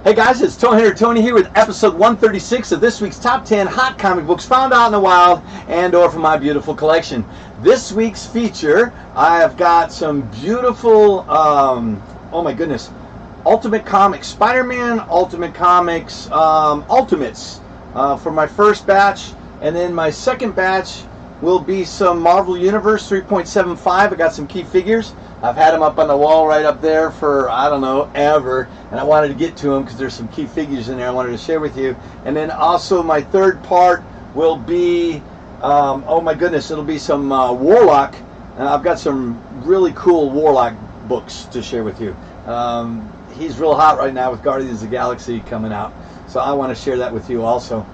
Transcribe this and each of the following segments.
Hey guys, it's Tony here with episode 136 of this week's Top 10 Hot Comic Books Found Out in the Wild and or from my beautiful collection. This week's feature, I've got some beautiful, oh my goodness, Ultimate Comics, Spider-Man Ultimate Comics, Ultimates for my first batch, and then my second batch will be some Marvel Universe 3.75. I got some key figures. I've had them up on the wall right up there for, I don't know, ever, and I wanted to get to them because there's some key figures in there I wanted to share with you. And then also my third part will be, oh my goodness, it'll be some Warlock. I've got some really cool Warlock books to share with you. He's real hot right now with Guardians of the Galaxy coming out, so I want to share that with you also.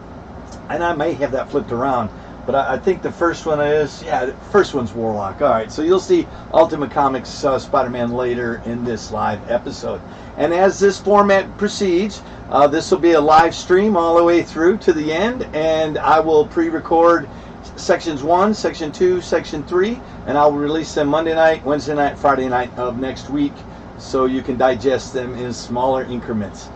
And I may have that flipped around. But I think the first one is, yeah, the first one's Warlock. All right, so you'll see Ultimate Comics Spider-Man later in this live episode. And as this format proceeds, this will be a live stream all the way through to the end, and I will pre-record sections 1, section 2, section 3, and I'll release them Monday night, Wednesday night, Friday night of next week, so you can digest them in smaller increments.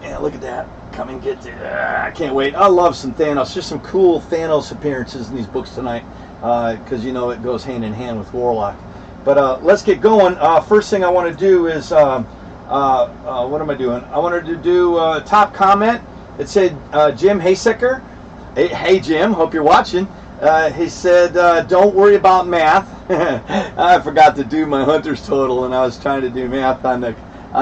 And look at that. Come and get there. I can't wait. I love some Thanos. There's some cool Thanos appearances in these books tonight because you know it goes hand in hand with Warlock. But let's get going. First thing I want to do is, what am I doing? I wanted to do top comment. It said Jim Haysecker. Hey Jim, hope you're watching. He said, don't worry about math. I forgot to do my hunter's total and I was trying to do math on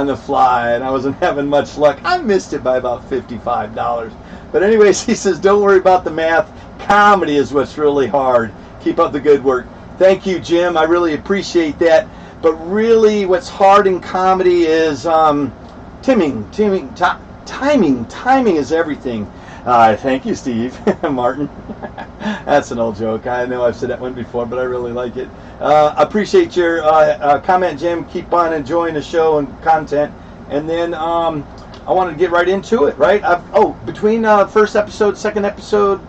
the fly, and I wasn't having much luck. I missed it by about $55. But anyways, he says, don't worry about the math. Comedy is what's really hard. Keep up the good work. Thank you, Jim. I really appreciate that. But really, what's hard in comedy is timing. Timing is everything. Thank you, Steve. Martin. That's an old joke. I know I've said that one before, but I really like it. Appreciate your comment, Jim. Keep on enjoying the show and content. And then I want to get right into it, right? Between first episode, second episode,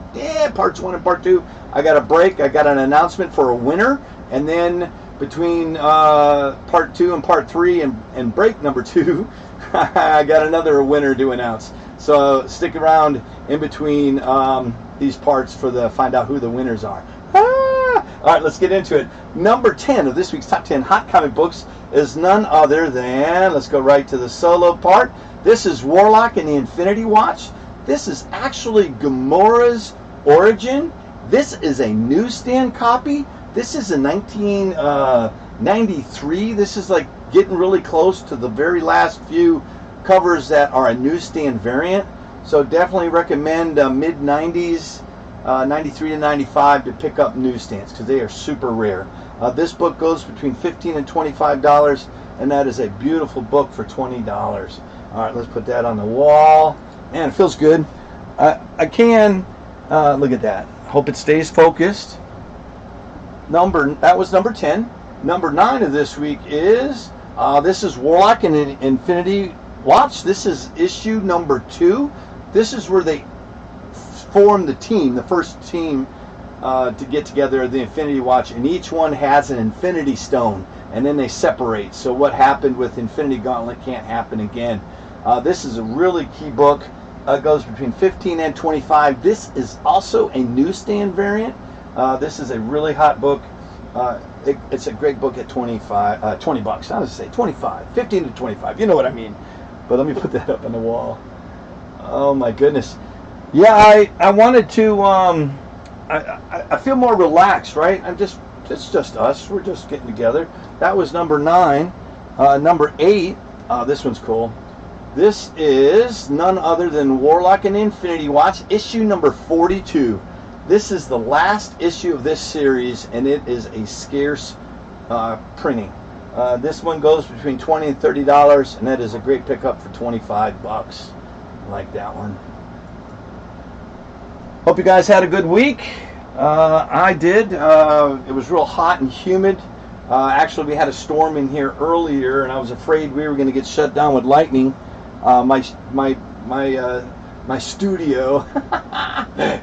parts 1 and part 2, I got a break. I got an announcement for a winner. And then between part 2 and part 3 and break number 2, I got another winner to announce. So stick around in between these parts for find out who the winners are. All right, let's get into it. Number 10 of this week's Top 10 Hot Comic Books is none other than, let's go right to the solo part. This is Warlock and the Infinity Watch. This is actually Gamora's origin. This is a newsstand copy. This is a 1993. This is like getting really close to the very last few covers that are a newsstand variant. So definitely recommend mid-90s, 93 to 95 to pick up newsstands because they are super rare. This book goes between $15 and $25, and that is a beautiful book for $20. All right, let's put that on the wall. Man, it feels good. Look at that. Hope it stays focused. That was number 10. Number 9 of this week is, this is Warlock and Infinity Watch. This is issue number 2. This is where they form the team, the first team to get together, the Infinity Watch, and each one has an Infinity Stone, and then they separate. So what happened with Infinity Gauntlet can't happen again. This is a really key book. It goes between 15 and 25. This is also a newsstand variant. This is a really hot book. It's a great book at 20 bucks. I was say 25, 15 to 25. You know what I mean. But let me put that up on the wall. Oh my goodness. Yeah, I wanted to. I feel more relaxed, right? It's just us. We're just getting together. That was number 9. Number 8. This one's cool. This is none other than Warlock and Infinity Watch, issue number 42. This is the last issue of this series, and it is a scarce printing. This one goes between $20 and $30, and that is a great pickup for 25 bucks. I like that one. Hope you guys had a good week. I did. It was real hot and humid. Actually, we had a storm in here earlier, and I was afraid we were going to get shut down with lightning. My studio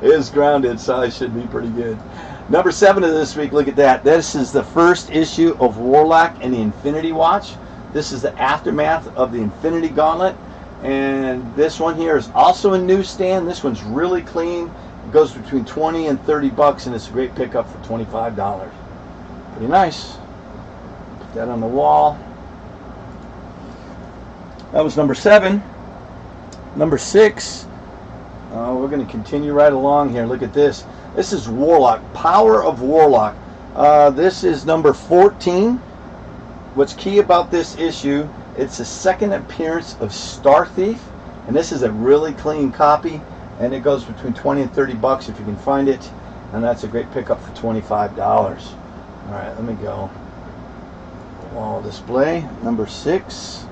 is grounded, so I should be pretty good. Number 7 of this week, look at that. This is the first issue of Warlock and the Infinity Watch. This is the aftermath of the Infinity Gauntlet. And this one here is also a newsstand. This one's really clean. It goes between 20 and 30 bucks, and it's a great pickup for $25. Pretty nice. Put that on the wall. That was number 7. Number 6. We're going to continue right along here. Look at this. This is Warlock. Power of Warlock. This is number 14. What's key about this issue, it's the second appearance of Star Thief, and this is a really clean copy, and it goes between 20 and 30 bucks if you can find it, and that's a great pickup for $25. All right, let me go. Wall display, number 6.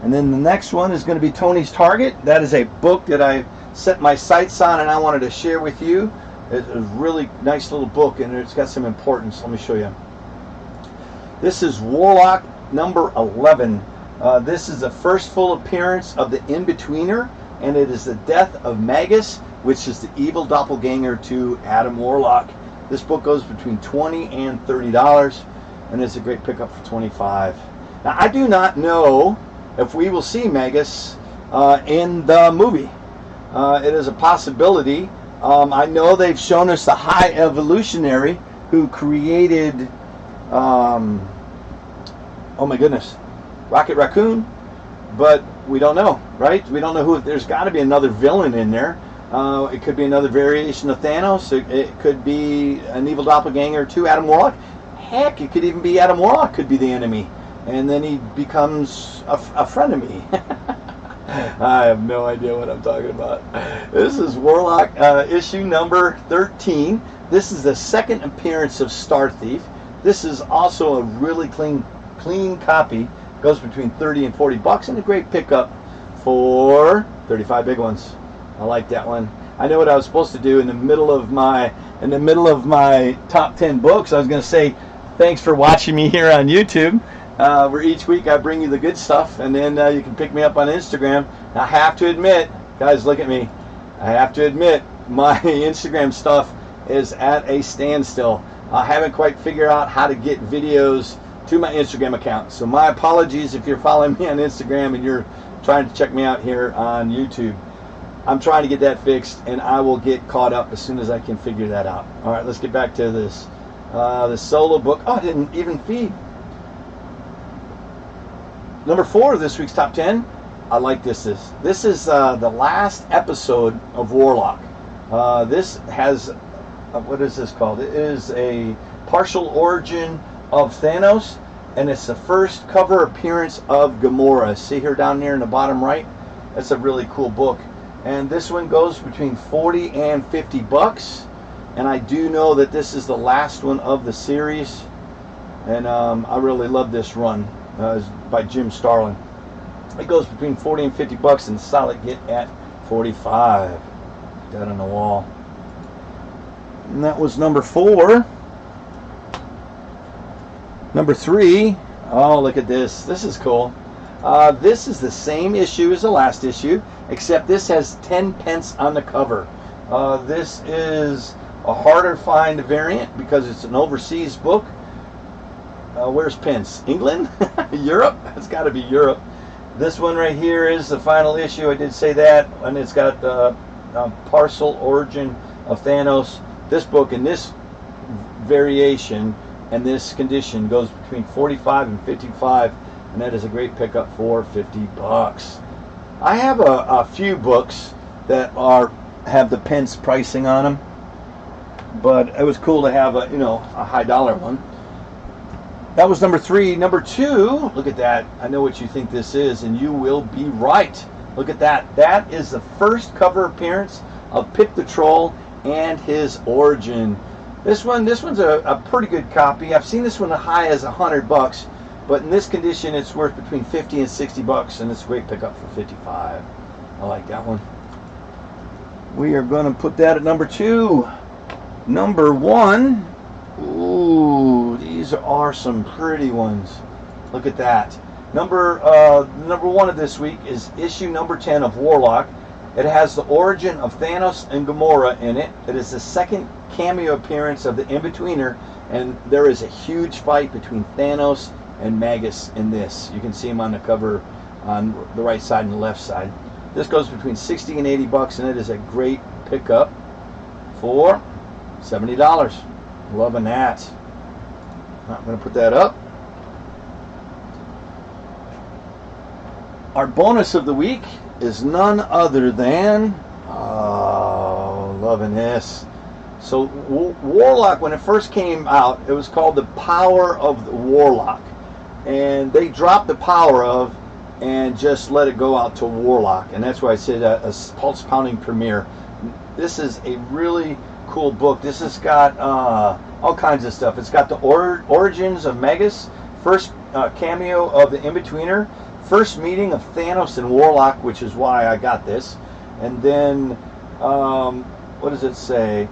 And then the next one is going to be Tony's Target. That is a book that I set my sights on and I wanted to share with you. It's a really nice little book, and it's got some importance. Let me show you. This is Warlock number 11. This is the first full appearance of the In-Betweener, and it is the death of Magus, which is the evil doppelganger to Adam Warlock. This book goes between $20 and $30, and it's a great pickup for $25. Now, I do not know if we will see Magus in the movie. It is a possibility. I know they've shown us the High Evolutionary who created, oh my goodness, Rocket Raccoon, but we don't know, right? We don't know who. There's got to be another villain in there. It could be another variation of Thanos. It could be an evil doppelganger to Adam Warlock. Heck, it could even be Adam Warlock could be the enemy, and then he becomes a friend of me. I have no idea what I'm talking about. This is Warlock issue number 13. This is the second appearance of Star Thief. This is also a really clean copy. Goes between 30 and 40 bucks, and a great pickup for 35 big ones. I like that one. I know what I was supposed to do in the middle of my top 10 books. I was going to say thanks for watching me here on YouTube. Where each week I bring you the good stuff, and then you can pick me up on Instagram. I have to admit, guys, look at me. I have to admit, my Instagram stuff is at a standstill. I haven't quite figured out how to get videos to my Instagram account. So my apologies if you're following me on Instagram and you're trying to check me out here on YouTube. I'm trying to get that fixed, and I will get caught up as soon as I can figure that out. All right, let's get back to this. The solo book. Oh, I didn't even feed. Number 4 of this week's top 10. I like this. This is the last episode of Warlock. This has, what is this called? It is a partial origin of Thanos, and it's the first cover appearance of Gamora. See her down there in the bottom right? That's a really cool book. And this one goes between 40 and 50 bucks. And I do know that this is the last one of the series. And I really love this run. By Jim Starlin. It goes between 40 and 50 bucks, and solid get at 45. Put that on the wall. And that was number 4. Number 3. Oh, look at this. This is cool. This is the same issue as the last issue, except this has 10 pence on the cover. This is a harder find variant because it's an overseas book. Where's Pence? England? Europe? It's got to be Europe. This one right here is the final issue. I did say that. And it's got the partial origin of Thanos. This book in this variation and this condition goes between 45 and 55. And that is a great pickup for 50 bucks. I have a few books that have the Pence pricing on them. But it was cool to have a high dollar one. That was number 3. Number 2, look at that. I know what you think this is, and you will be right. Look at that. That is the first cover appearance of Pip the Troll and his origin. This one's a pretty good copy. I've seen this one as high as 100 bucks, but in this condition, it's worth between 50 and 60 bucks, and it's a great pickup for 55. I like that one. We are going to put that at number 2. Number 1. Ooh, these are some pretty ones. Look at that. Number 1 of this week is issue number 10 of Warlock. It has the origin of Thanos and Gamora in it. It is the second cameo appearance of the In-Betweener, and there is a huge fight between Thanos and Magus in this. You can see him on the cover on the right side and the left side. This goes between 60 and 80 bucks, and it is a great pickup for $70. Loving that. I'm going to put that up. Our bonus of the week is none other than, oh, loving this. So Warlock, when it first came out, it was called the Power of the Warlock. And they dropped the power of and just let it go out to Warlock. And that's why I said a pulse pounding premiere. This is a really cool book. This has got all kinds of stuff. It's got the origins of Megas, first cameo of the In-Betweener, first meeting of Thanos and Warlock, which is why I got this. And then, what does it say?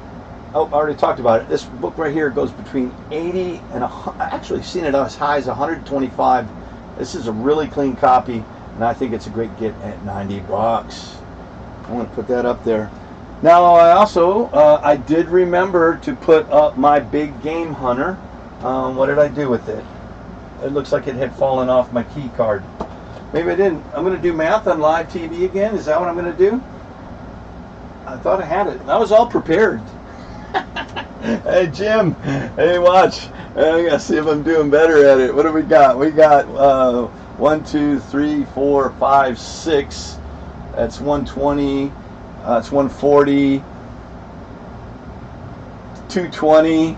Oh, I already talked about it. This book right here goes between 80 and I've actually seen it as high as 125. This is a really clean copy, and I think it's a great get at 90 bucks. I'm going to put that up there. Now, I also, I did remember to put up my big game hunter. What did I do with it? It looks like it had fallen off my key card. Maybe I didn't. I'm going to do math on live TV again. Is that what I'm going to do? I thought I had it. I was all prepared. Hey, Jim. Hey, watch. I got to see if I'm doing better at it. What do we got? We got 1, 2, 3, 4, 5, 6. That's 120. It's 140. 220.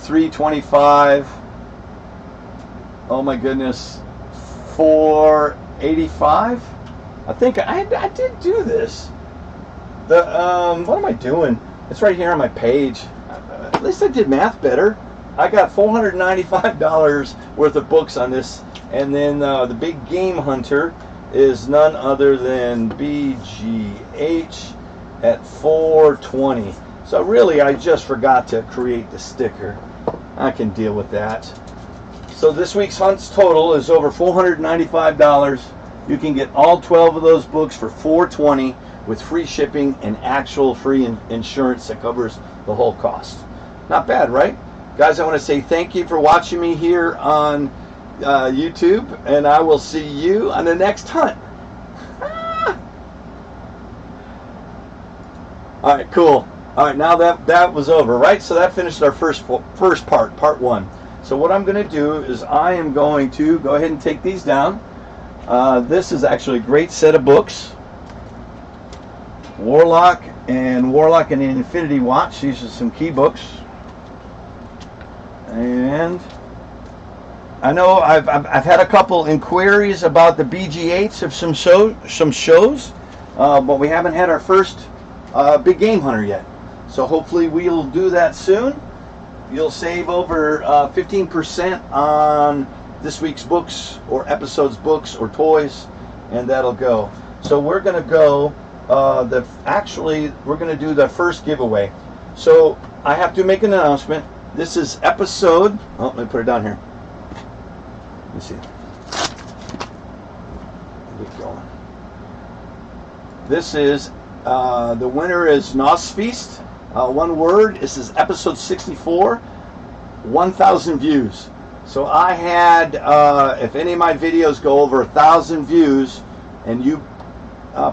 325. Oh, my goodness. 485. I think I did do this. The what am I doing? It's right here on my page. At least I did math better. I got $495 worth of books on this, and then the big game hunter is none other than BGH at $420. So really, I just forgot to create the sticker. I can deal with that. So this week's hunt's total is over $495. You can get all 12 of those books for $420 with free shipping and actual free insurance that covers the whole cost. Not bad, right? Guys, I want to say thank you for watching me here on YouTube, and I will see you on the next hunt. All right, cool. All right, now that was over, right? So that finished our first part, part 1. So what I'm going to do is I am going to go ahead and take these down. This is actually a great set of books. Warlock and the Infinity Watch. These are some key books. And I know I've had a couple inquiries about the BG8s of some shows, but we haven't had our first big game hunter yet. So hopefully we'll do that soon. You'll save over 15% on this week's books or episodes books or toys, and that'll go. So we're going to go. We're going to do the first giveaway. So I have to make an announcement. This is episode. Oh, let me put it down here. Let me see. Get going. This is the winner is Nosfeast. One word. This is episode 64. 1,000 views. So I had, if any of my videos go over 1,000 views, and you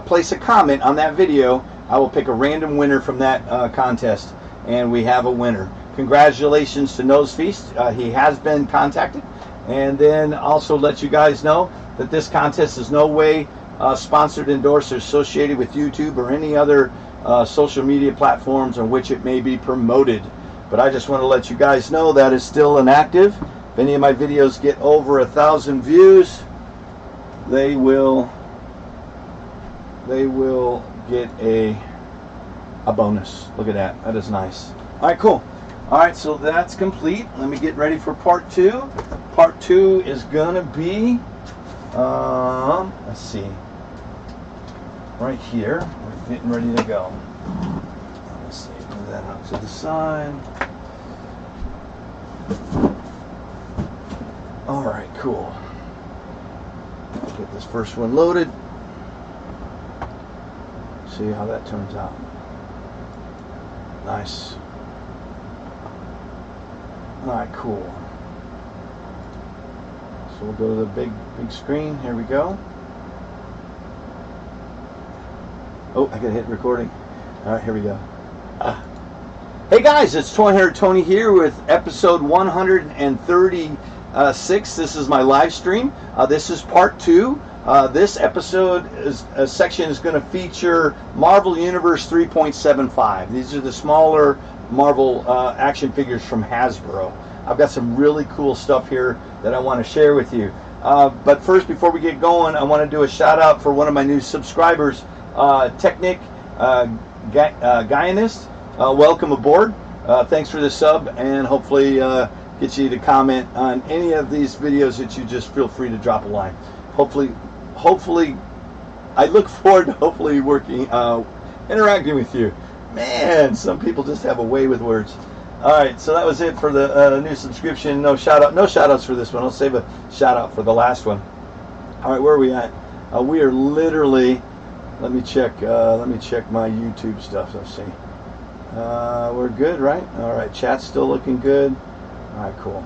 place a comment on that video, I will pick a random winner from that contest, and we have a winner. Congratulations to Nose Feast. He has been contacted, and then also let you guys know that this contest is no way sponsored, endorsed, or associated with YouTube or any other social media platforms on which it may be promoted. But I just want to let you guys know that is still inactive. If any of my videos get over 1,000 views, they will get a bonus. Look at that. That is nice. All right, cool. All right, so that's complete. Let me get ready for part 2. Part 2 is gonna be, let's see, right here. We're getting ready to go. Let's see, move that out to the side. All right, cool. I'll get this first one loaded. See how that turns out. Nice. Alright, cool. So we'll go to the big screen. Here we go. Oh, I gotta hit recording. All right, here we go. Hey guys, it's Toy Hunter Tony here with episode 136. This is my live stream. This is part 2. This episode section is going to feature Marvel Univers 3.75. These are the smaller Marvel action figures from Hasbro. I've got some really cool stuff here that I want to share with you. But first, before we get going, I want to do a shout out for one of my new subscribers, Technic Guyanist. Welcome aboard. Thanks for the sub, and hopefully get you to comment on any of these videos that you just feel free to drop a line. Hopefully, I look forward to hopefully working, interacting with you. Man, some people just have a way with words. All right, so that was it for the new subscription. No shout outs for this one. I'll save a shout out for the last one. All right, where are we at? We are literally. Let me check my YouTube stuff. Let's see. We're good, right? All right, chat's still looking good. All right, cool.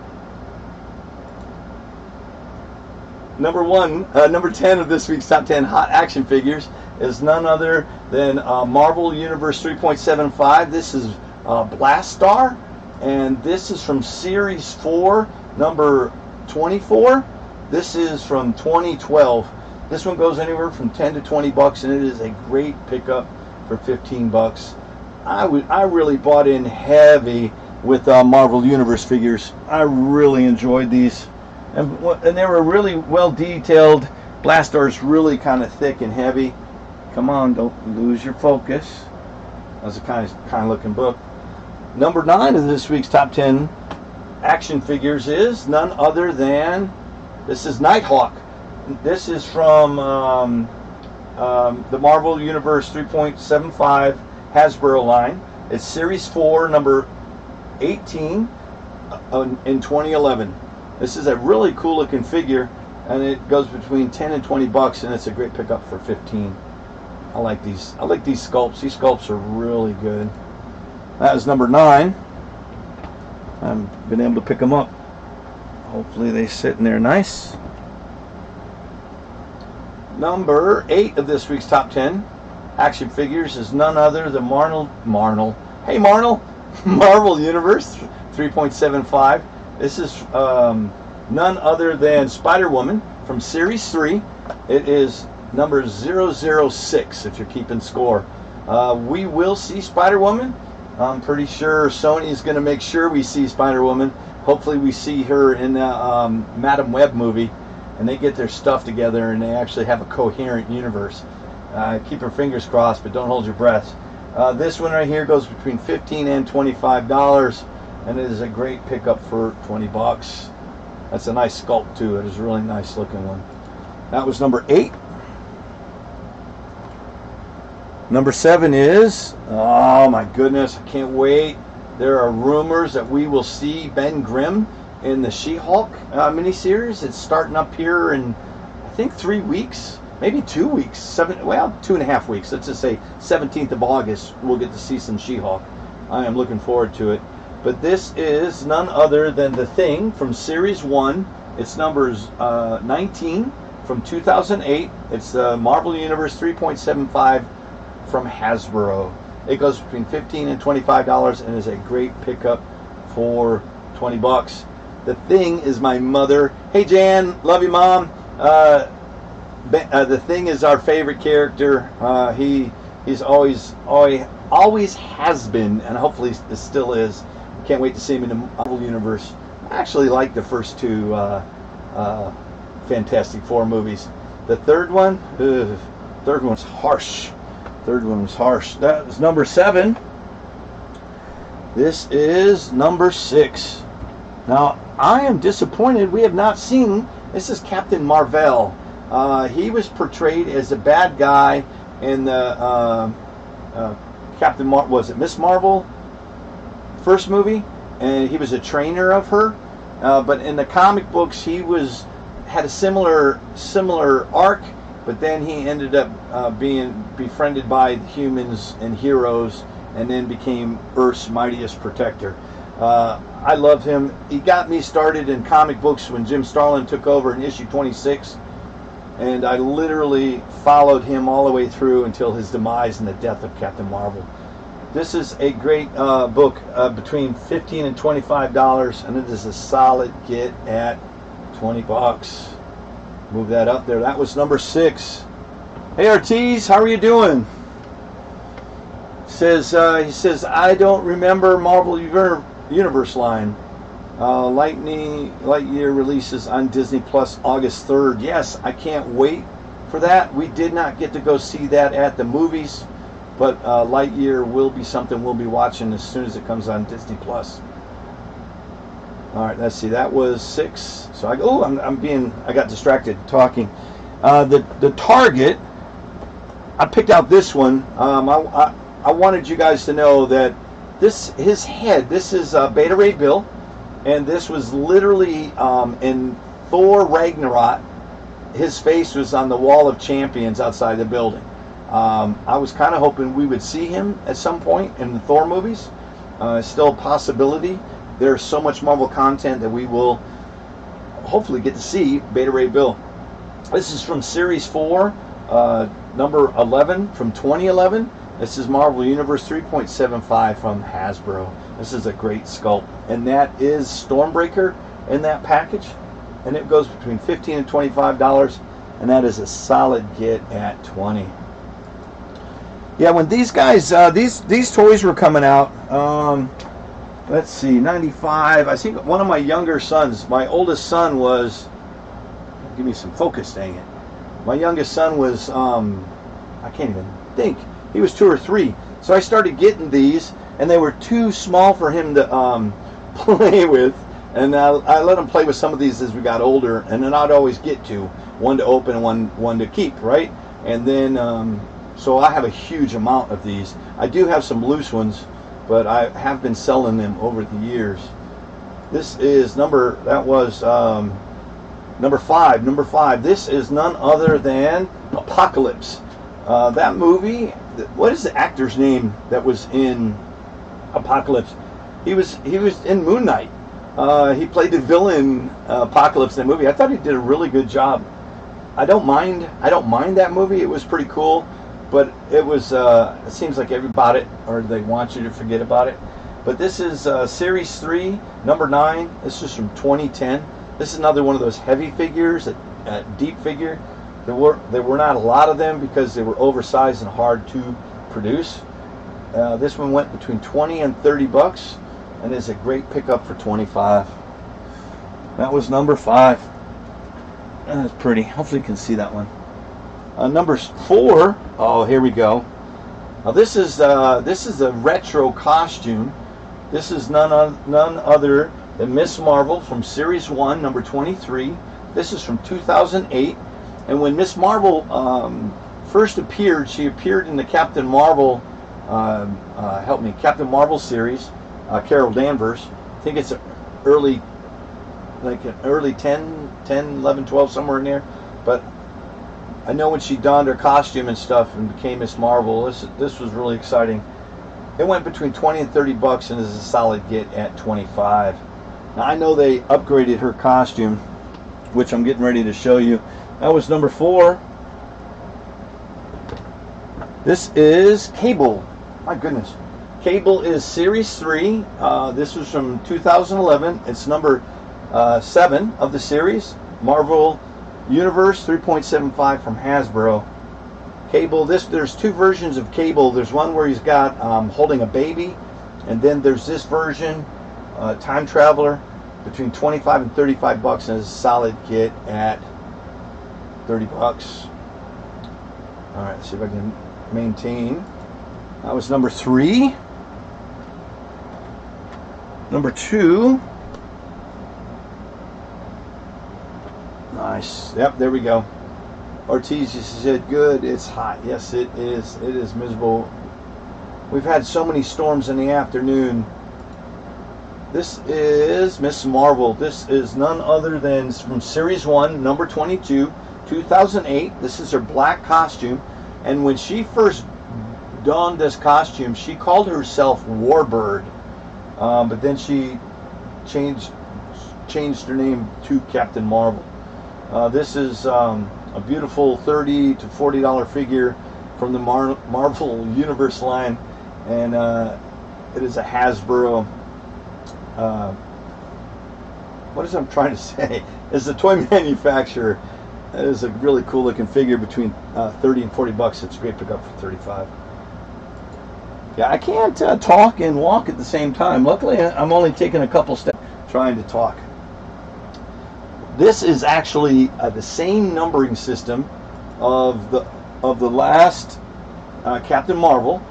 Number 10 of this week's top 10 hot action figures is none other than Marvel Univers 3.75. This is Blastar, and this is from Series 4, number 24. This is from 2012. This one goes anywhere from 10 to 20 bucks, and it is a great pickup for 15 bucks. I really bought in heavy with Marvel Univers figures. I really enjoyed these. And they were really well detailed. Blastar's really kind of thick and heavy. Come on, don't lose your focus. That's a kind of looking book. Number 9 of this week's top 10 action figures is none other than, this is Nighthawk. This is from the Marvel Univers 3.75 Hasbro line. It's Series 4, number 18 in 2011. This is a really cool looking figure, and it goes between 10 and 20 bucks, and it's a great pickup for 15. I like these sculpts. These sculpts are really good. That is number 9. I haven't been able to pick them up. Hopefully they sit in there nice. Number 8 of this week's top 10 action figures is none other than Marvel Univers 3.75. This is none other than Spider-Woman from Series 3. It is number 006, if you're keeping score. We will see Spider-Woman. I'm pretty sure Sony is going to make sure we see Spider-Woman. Hopefully we see her in the Madam Web movie, and they get their stuff together and they actually have a coherent universe. Keep your fingers crossed, but don't hold your breath. This one right here goes between $15 and $25, and it is a great pickup for 20 bucks. That's a nice sculpt too. It is a really nice looking one. That was number 8. Number 7 is, oh my goodness, I can't wait. There are rumors that we will see Ben Grimm in the She-Hulk miniseries. It's starting up here in, I think, 3 weeks, maybe 2 weeks, 2.5 weeks. Let's just say 17th of August, we'll get to see some She-Hulk. I am looking forward to it. But this is none other than The Thing from Series 1. It's numbers 19 from 2008. It's the Marvel Univers 3.75 from Hasbro. It goes between $15 and $25 and is a great pickup for 20 bucks. The Thing is my mother. Hey Jan, love you mom. The Thing is our favorite character. He's always has been, and hopefully still is. Can't wait to see him in the Marvel Universe. I actually like the first 2 Fantastic Four movies. The third one's harsh. That is number 7. This is number 6. Now, I am disappointed we have not seen, this is Captain Marvel. He was portrayed as a bad guy in the was it Miss Marvel first movie, and he was a trainer of her, but in the comic books he had a similar arc, but then he ended up being befriended by humans and heroes, and then became Earth's mightiest protector. I love him. He got me started in comic books when Jim Starlin took over in issue 26, and I literally followed him all the way through until his demise and the death of Captain Marvel. This is a great book, between $15 and $25, and it is a solid get at 20 bucks. Move that up there. That was number 6. Hey Ortiz, how are you doing? He says, I don't remember Marvel Universe line. Lightyear releases on Disney Plus August 3rd. Yes, I can't wait for that. We did not get to go see that at the movies, but Lightyear will be something we'll be watching as soon as it comes on Disney Plus. All right, let's see. That was 6. So I got distracted talking. The Target. I picked out this one. I wanted you guys to know that his head. This is Beta Ray Bill. And this was literally in Thor Ragnarok. His face was on the Wall of Champions outside the building. I was kind of hoping we would see him at some point in the Thor movies. Still a possibility. There's so much Marvel content that we will hopefully get to see Beta Ray Bill. This is from Series 4, number 11 from 2011. This is Marvel Universe 3.75 from Hasbro. This is a great sculpt, and that is Stormbreaker in that package, and it goes between $15 and $25, and that is a solid get at 20. Yeah, when these guys, these toys were coming out, let's see, 95. I think one of my younger sons, my oldest son was, give me some focus, dang it. My youngest son was, I can't even think. He was 2 or 3. So I started getting these, and they were too small for him to play with. And I let him play with some of these as we got older, and then I'd always get one to open and one to keep, right? And then, so I have a huge amount of these. I do have some loose ones, but I have been selling them over the years. This is number 5. Number 5. This is none other than Apocalypse. That movie, what is the actor's name that was in Apocalypse? He was in Moon Knight. He played the villain Apocalypse in the movie. I thought he did a really good job. I don't mind that movie. It was pretty cool, but it was it seems like everybody it, or they want you to forget about it. But this is Series 3, number 9. This is from 2010. This is another one of those heavy figures, a deep figure. There were not a lot of them because they were oversized and hard to produce. This one went between 20 and 30 bucks, and is a great pickup for 25. That was number 5. That's pretty. Hopefully you can see that one. Number 4. Oh, here we go. Now this is a retro costume. This is none other than Miss Marvel from Series 1, number 23. This is from 2008. And when Miss Marvel first appeared, she appeared in the Captain Marvel, Captain Marvel series, Carol Danvers. I think it's an early 10, 11, 12, somewhere in there. But I know when she donned her costume and stuff and became Miss Marvel, this was really exciting. It went between 20 and 30 bucks and is a solid get at 25. Now I know they upgraded her costume, which I'm getting ready to show you. That was number 4. This is Cable. My goodness. Cable is Series 3. This was from 2011. It's number 7 of the series. Marvel Universe 3.75 from Hasbro. Cable, there's 2 versions of Cable. There's one where he's got holding a baby, and then there's this version, Time Traveler, between 25 and 35 bucks, and is a solid get at 30 bucks. All right, let's see if I can maintain. That was number 3. Number 2. Nice. Yep, there we go. Ortiz just said, good, it's hot. Yes, it is. It is miserable. We've had so many storms in the afternoon. This is Miss Marvel. This is none other than from Series 1, number 22, 2008. This is her black costume. And when she first donned this costume, she called herself Warbird. But then she changed her name to Captain Marvel. This is a beautiful $30 to $40 figure from the Marvel Universe line, and it is a Hasbro. What is I'm trying to say? It's a toy manufacturer. It is a really cool looking figure between 30 and 40 bucks. It's a great pickup for 35. Yeah, I can't talk and walk at the same time. Luckily, I'm only taking a couple steps trying to talk. This is actually the same numbering system of the last Captain Marvel.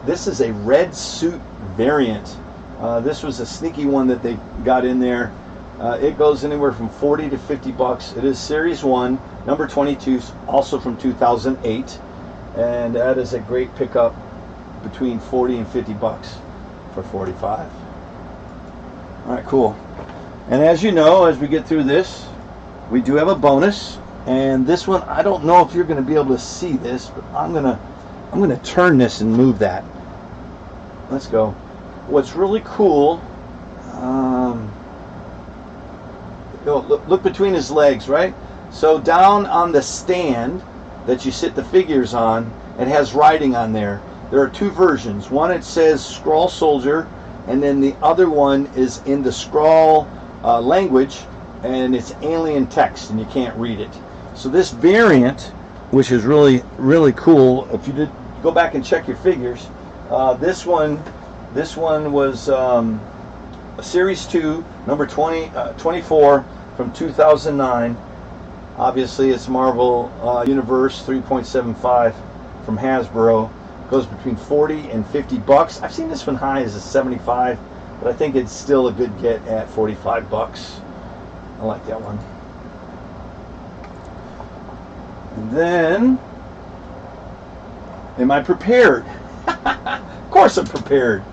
This is a red suit variant. This was a sneaky one that they got in there. It goes anywhere from 40 to 50 bucks. It is Series 1, number 22, also from 2008. And that is a great pickup between 40 and 50 bucks for 45. All right, cool. And as you know, as we get through this, we do have a bonus. And this one, I don't know if you're going to be able to see this, but I'm gonna turn this and move that. Let's go. What's really cool, look between his legs, right? So down on the stand that you sit the figures on, it has writing on there. There are two versions. One, it says Skrull Soldier, and then the other one is in the Skrull language, and it's alien text, and you can't read it. So this variant, which is really, really cool, if you did go back and check your figures, this one was a Series 2, number 24 from 2009. Obviously, it's Marvel Univers 3.75 from Hasbro. Goes between 40 and 50 bucks. I've seen this one high as a 75, but I think it's still a good get at 45 bucks. I like that one. And then, am I prepared? Of course I'm prepared.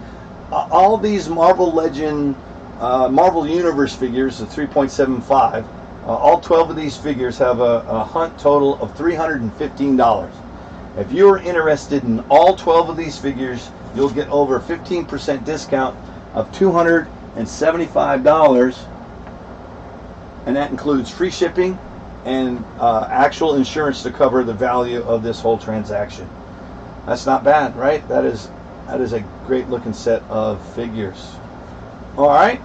All these Marvel Legend, Marvel Universe figures, the 3.75, all 12 of these figures have a hunt total of $315. If you're interested in all 12 of these figures, you'll get over a 15% discount of $275, and that includes free shipping and actual insurance to cover the value of this whole transaction. That's not bad, right? That is a great looking set of figures. All right.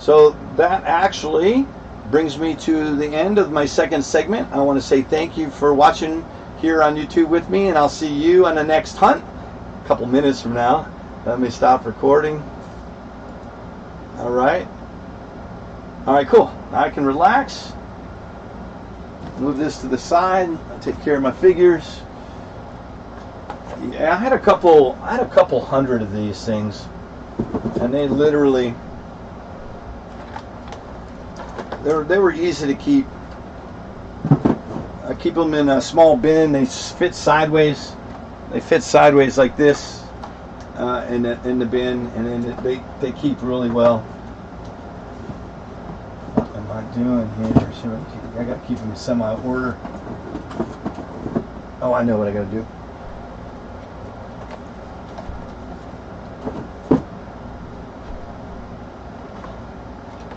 So that actually brings me to the end of my second segment. I want to say thank you for watching here on YouTube with me, and I'll see you on the next hunt a couple minutes from now. Let me stop recording. All right. All right, cool. Now I can relax. Move this to the side. I'll take care of my figures. Yeah, I had a couple hundred of these things, and they literally they were easy to keep. I keep them in a small bin. They fit sideways. They fit sideways like this in the bin, and then they keep really well. What am I doing here? I got to keep them in semi-order. Oh, I know what I got to do.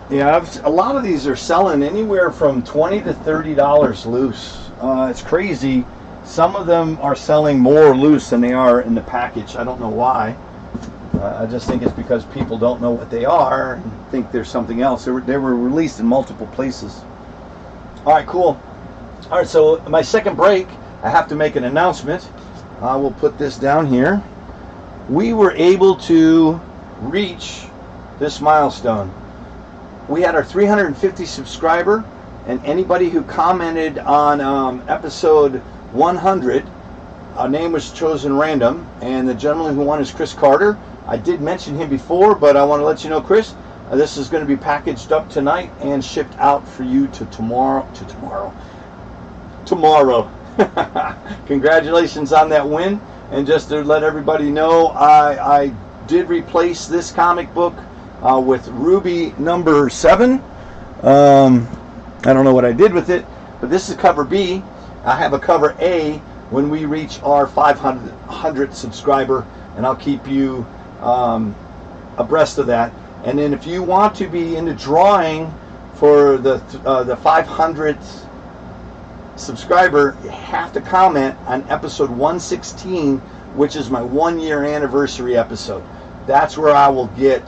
Yeah, a lot of these are selling anywhere from $20 to $30 loose. It's crazy. Some of them are selling more loose than they are in the package. I don't know why. I just think it's because people don't know what they are and think there's something else. They were released in multiple places. All right, cool. All right, so my second break, I have to make an announcement. I will put this down here. We were able to reach this milestone. We had our 350 subscriber, and anybody who commented on episode 100, a name was chosen random, and the gentleman who won is Chris Carter. I did mention him before, but I want to let you know, Chris, this is going to be packaged up tonight and shipped out for you to tomorrow. Congratulations on that win. And just to let everybody know, I did replace this comic book with Ruby number 7. I don't know what I did with it, but this is cover B. I have a cover A when we reach our 500 subscriber, and I'll keep you abreast of that. And then if you want to be in the drawing for the 500th subscriber, you have to comment on episode 116, which is my 1-year anniversary episode. That's where I will get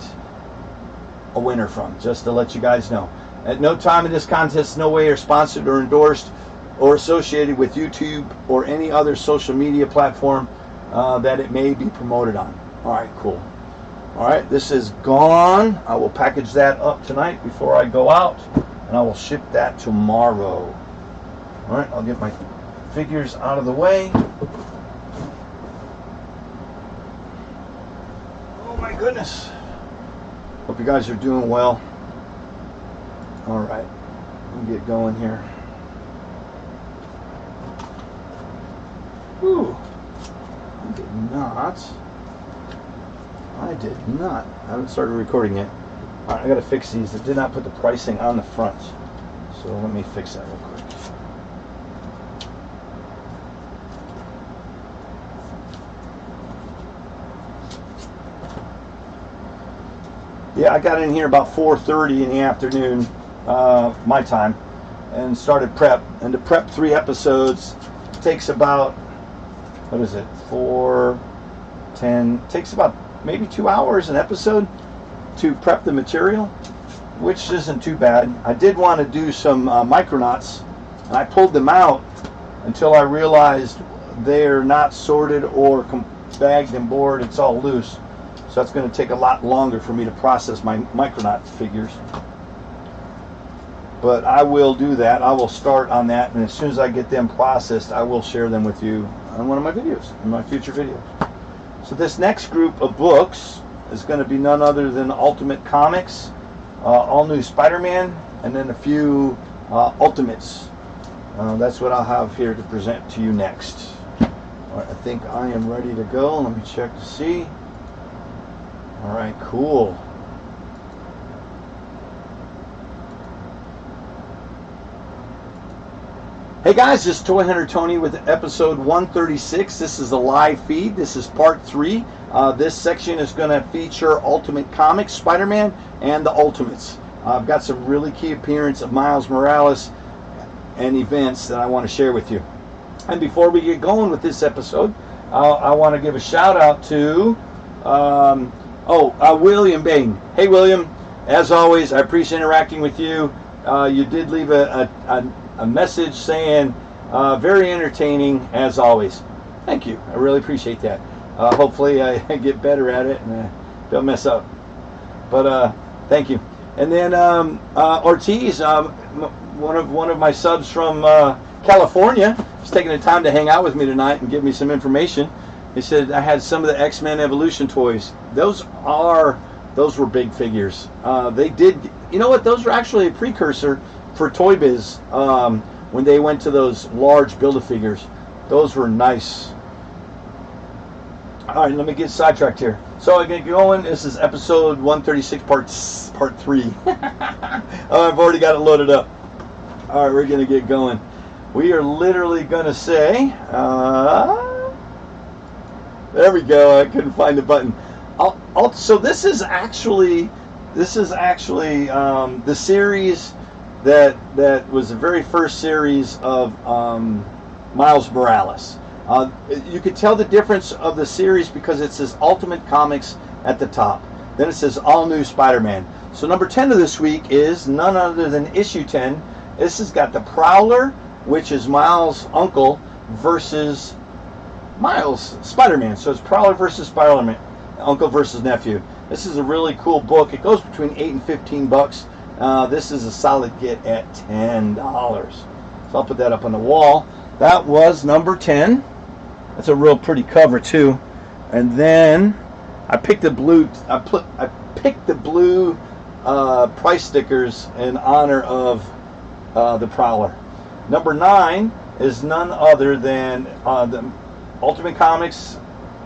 a winner from, just to let you guys know. At no time in this contest, no way are sponsored or endorsed or associated with YouTube or any other social media platform that it may be promoted on. All right, cool. All right, this is gone. I will package that up tonight before I go out, and I will ship that tomorrow. All right, I'll get my figures out of the way. Oh my goodness. Hope you guys are doing well. All right, let me get going here. Whew. I did not. I haven't started recording yet. All right, I got to fix these. I did not put the pricing on the front. So let me fix that real quick. Yeah, I got in here about 4:30 in the afternoon, my time, and started prep. And to prep 3 episodes takes about, what is it, 4, 10, takes about maybe 2 hours an episode to prep the material, which isn't too bad. I did want to do some Micronauts, and I pulled them out until I realized they're not sorted or bagged and board. It's all loose. So that's going to take a lot longer for me to process my Micronaut figures. But I will do that. I will start on that, and as soon as I get them processed, I will share them with you on one of my videos, in my future videos. So this next group of books is going to be none other than Ultimate Comics, all new Spider-Man, and then a few Ultimates. That's what I'll have here to present to you next. All right, I think I am ready to go. Let me check to see. All right, cool. Hey guys, this is Toy Hunter Tony with episode 136. This is a live feed. This is part 3. This section is going to feature Ultimate Comics, Spider-Man, and the Ultimates. I've got some really key appearance of Miles Morales and events that I want to share with you. And before we get going with this episode, I want to give a shout out to William Bain. Hey William, as always, I appreciate interacting with you. You did leave a message saying very entertaining as always. Thank you. I really appreciate that. Hopefully I get better at it and don't mess up. But thank you. And then Ortiz, one of my subs from California, is taking the time to hang out with me tonight and give me some information. He said I had some of the X-Men Evolution toys. Those were big figures. They did, you know what? Those were actually a precursor for Toy Biz when they went to those large Build-A-Figures. Those were nice. All right, let me get sidetracked here. So I get going. This is episode 136, part 3. I've already got it loaded up. All right, we're gonna get going. We are literally gonna say. There we go. I couldn't find the button. So this is actually the series that was the very first series of Miles Morales. You could tell the difference of the series because it says Ultimate Comics at the top. Then it says All New Spider-Man. So number 10 of this week is none other than issue 10. This has got the Prowler, which is Miles' uncle, versus Miles, Spider-Man. So it's Prowler versus Spider-Man, uncle versus nephew. This is a really cool book. It goes between $8 and $15. This is a solid get at $10. So I'll put that up on the wall. That was number 10. That's a real pretty cover too. And then I picked the blue. I picked the blue price stickers in honor of the Prowler. Number 9 is none other than the Ultimate Comics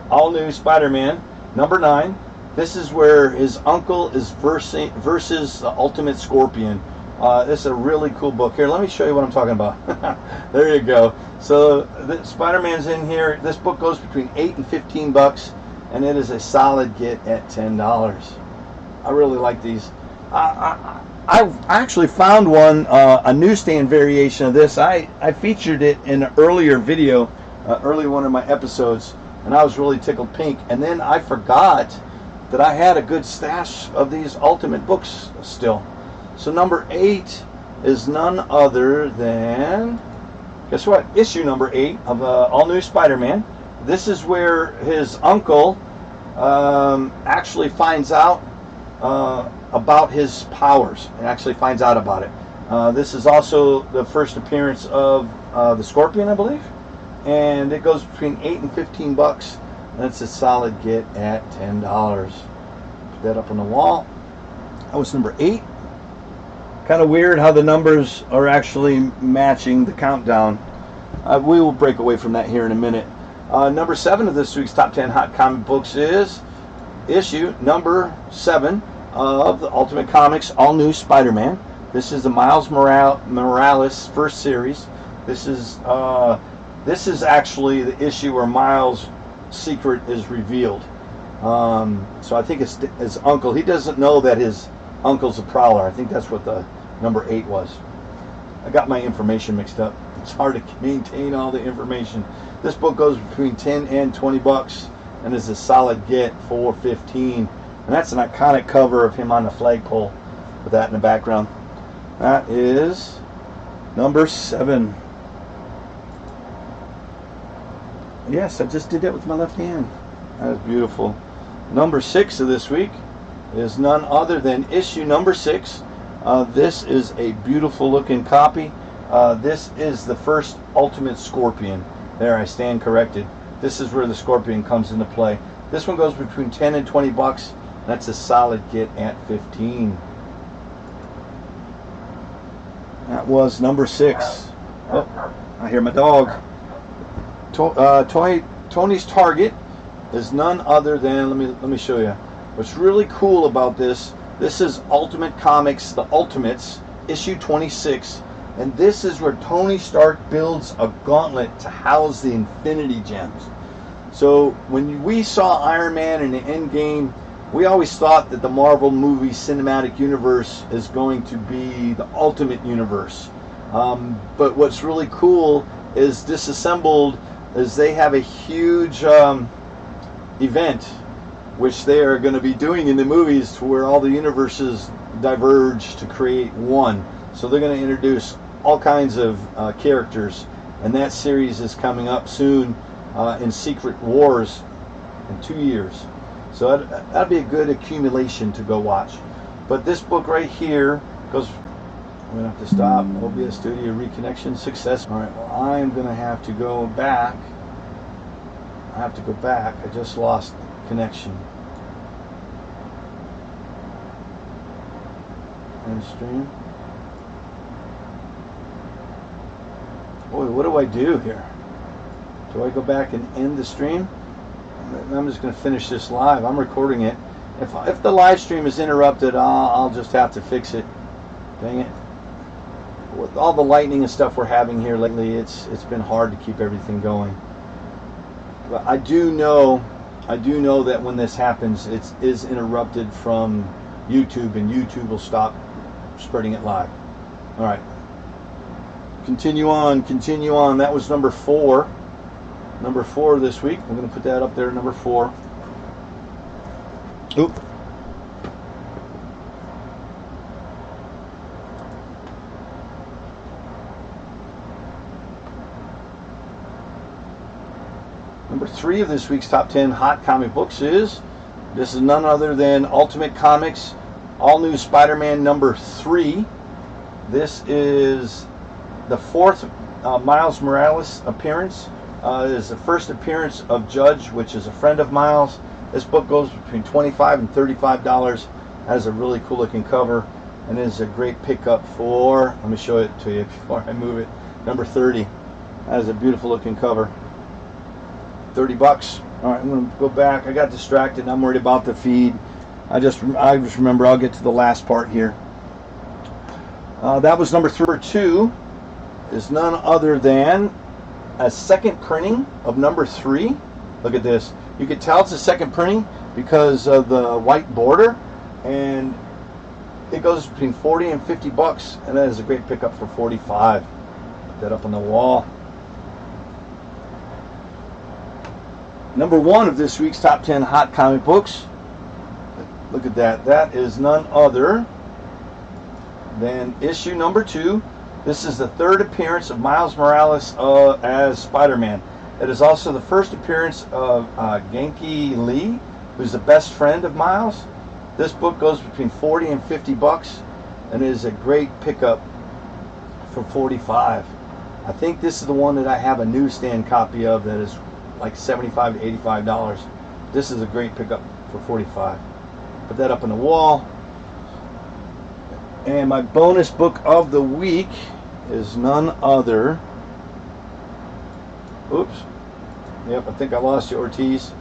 All New Spider-Man, number 9. This is where his uncle is versus the Ultimate Scorpion. This is a really cool book. Here, let me show you what I'm talking about. There you go. So Spider-Man's in here. This book goes between $8 and $15, and it is a solid get at $10. I really like these. I actually found one, a newsstand variation of this. I featured it in an earlier video, early one of my episodes, and I was really tickled pink. And then I forgot that I had a good stash of these Ultimate books still. So number 8 is none other than, guess what? Issue number 8 of All New Spider-Man. This is where his uncle actually finds out about his powers, and actually finds out about it. This is also the first appearance of the Scorpion, I believe, and it goes between $8 and $15. That's a solid get at $10. Put that up on the wall. That was number 8. Kind of weird how the numbers are actually matching the countdown. We will break away from that here in a minute. Number 7 of this week's Top 10 Hot Comic Books is issue number 7 of the Ultimate Comics All New Spider-Man. This is the Miles Morales first series. This is actually the issue where Miles' secret is revealed. So I think it's his uncle. He doesn't know that his uncle's a Prowler. I think that's what the number 8 was. I got my information mixed up. It's hard to maintain all the information. This book goes between $10 and $20 and is a solid get for $15. And that's an iconic cover of him on the flagpole with that in the background. That is number 7. Yes, I just did that with my left hand. That is beautiful. Number 6 of this week is none other than issue number 6. This is a beautiful looking copy. This is the first Ultimate Scorpion. There, I stand corrected. This is where the Scorpion comes into play. This one goes between $10 and $20. That's a solid get at $15. That was number 6. Oh, I hear my dog. Tony's Target is none other than, let me show you. What's really cool about this is Ultimate Comics, The Ultimates, issue 26. And this is where Tony Stark builds a gauntlet to house the Infinity Gems. So when we saw Iron Man in the Endgame, we always thought that the Marvel movie cinematic universe is going to be the Ultimate Universe. But what's really cool is Disassembled is they have a huge event which they are going to be doing in the movies to where all the universes diverge to create one. So they're going to introduce all kinds of characters, and that series is coming up soon in Secret Wars in 2 years. So that'd be a good accumulation to go watch. But this book right here goes, I'm going to have to stop. OBS Studio reconnection success. All right, well, I'm going to have to go back. I have to go back. I just lost connection. End stream. Boy, what do I do here? Do I go back and end the stream? I'm just going to finish this live. I'm recording it. If the live stream is interrupted, I'll just have to fix it. Dang it. With all the lightning and stuff we're having here lately, it's been hard to keep everything going. But I do know that when this happens, it is interrupted from YouTube, and YouTube will stop spreading it live. All right. Continue on. That was number 4. Number 4 this week. I'm going to put that up there, number 4. Oop. Number 3 of this week's Top 10 Hot Comic Books is none other than Ultimate Comics All New Spider-Man number 3. This is the 4th Miles Morales appearance. It is the first appearance of Judge, which is a friend of Miles. This book goes between $25 and $35. Has a really cool looking cover, and is a great pickup for, let me show it to you before I move it, number 30. That is a beautiful looking cover. $30. All right, I'm going to go back. I got distracted. I'm worried about the feed. I just remember I'll get to the last part here. That was number 2. Is none other than a second printing of number 3. Look at this. You can tell it's a second printing because of the white border, and it goes between 40 and 50 bucks, and that is a great pickup for 45. Put that up on the wall. Number 1 of this week's top 10 hot comic books. Look at that. That is none other than issue number 2. This is the 3rd appearance of Miles Morales as Spider-Man. It is also the first appearance of Genki Lee, who's the best friend of Miles. This book goes between 40 and 50 bucks, and it is a great pickup for 45. I think this is the one that I have a newsstand copy of that is like $75 to $85. This is a great pickup for 45. Put that up on the wall. And my bonus book of the week is none other. Oops. Yep, I think I lost you, Ortiz.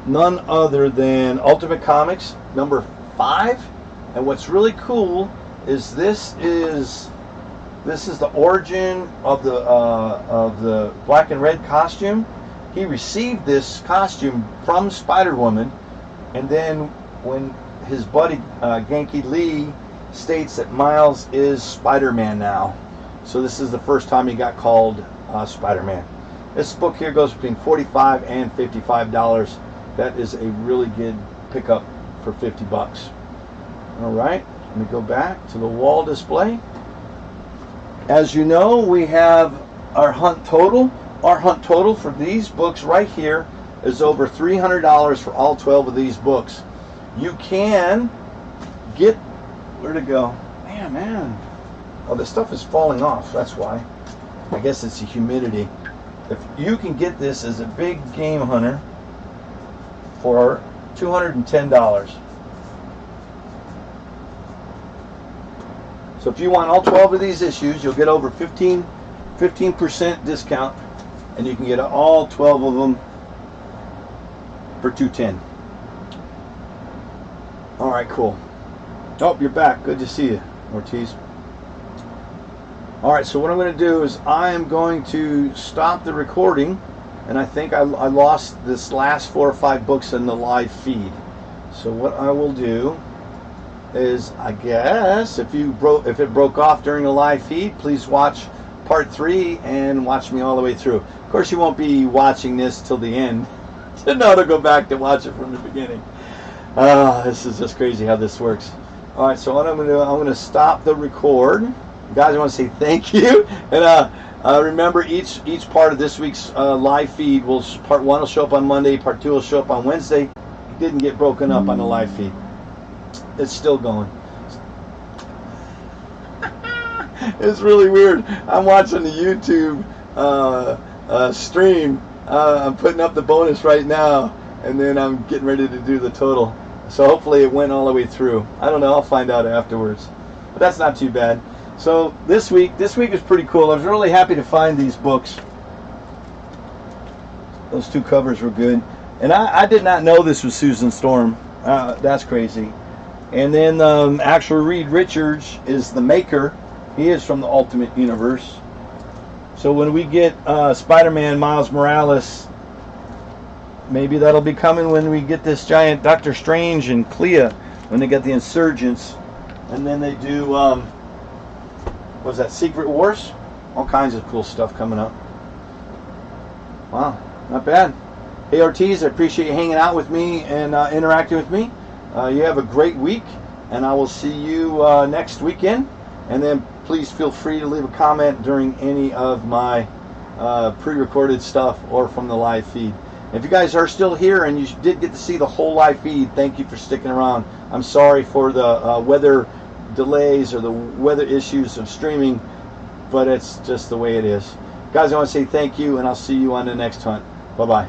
None other than Ultimate Comics number 5. And what's really cool is this is the origin of the black and red costume. He received this costume from Spider-Woman, and then when his buddy Genki Lee states that Miles is Spider-Man now, so this is the first time he got called Spider-Man. This book here goes between $45 and $55. That is a really good pickup for 50 bucks. All right, let me go back to the wall display. As you know, we have our hunt total. Our hunt total for these books right here is over $300 for all 12 of these books. You can get, where'd it go? Man. Oh, this stuff is falling off, that's why. I guess it's the humidity. If you can get this as a big game hunter for $210. So if you want all 12 of these issues, you'll get over 15% discount, and you can get all 12 of them for $210. All right, cool. Oh, you're back. Good to see you, Ortiz. All right, so what I'm going to do is I am going to stop the recording, and I think I lost this last 4 or 5 books in the live feed. So what I will do is, I guess, if it broke off during the live feed, please watch part 3 and watch me all the way through. Of course, you won't be watching this till the end to know to go back to watch it from the beginning. This is just crazy how this works. All right, so what I'm going to do, I'm going to stop the record. Guys, I want to say thank you, and remember, each part of this week's live feed part 1 will show up on Monday, part 2 will show up on Wednesday. It didn't get broken up on the live feed. It's still going. It's really weird. I'm watching the YouTube stream. I'm putting up the bonus right now, and then I'm getting ready to do the total. So hopefully it went all the way through. I don't know. I'll find out afterwards. But that's not too bad. So this week is pretty cool. I was really happy to find these books. Those 2 covers were good. And I did not know this was Susan Storm. That's crazy. And then actual Reed Richards is the maker. He is from the Ultimate Universe. So when we get Spider-Man Miles Morales, maybe that'll be coming when we get this giant Doctor Strange and Clea, when they get the Insurgents. And then they do, what was that, Secret Wars? All kinds of cool stuff coming up. Wow, not bad. Hey Ortiz, I appreciate you hanging out with me and interacting with me. You have a great week, and I will see you next weekend. And then please feel free to leave a comment during any of my pre-recorded stuff or from the live feed. If you guys are still here and you did get to see the whole live feed, thank you for sticking around. I'm sorry for the weather delays or the weather issues of streaming, but it's just the way it is. Guys, I want to say thank you, and I'll see you on the next hunt. Bye-bye.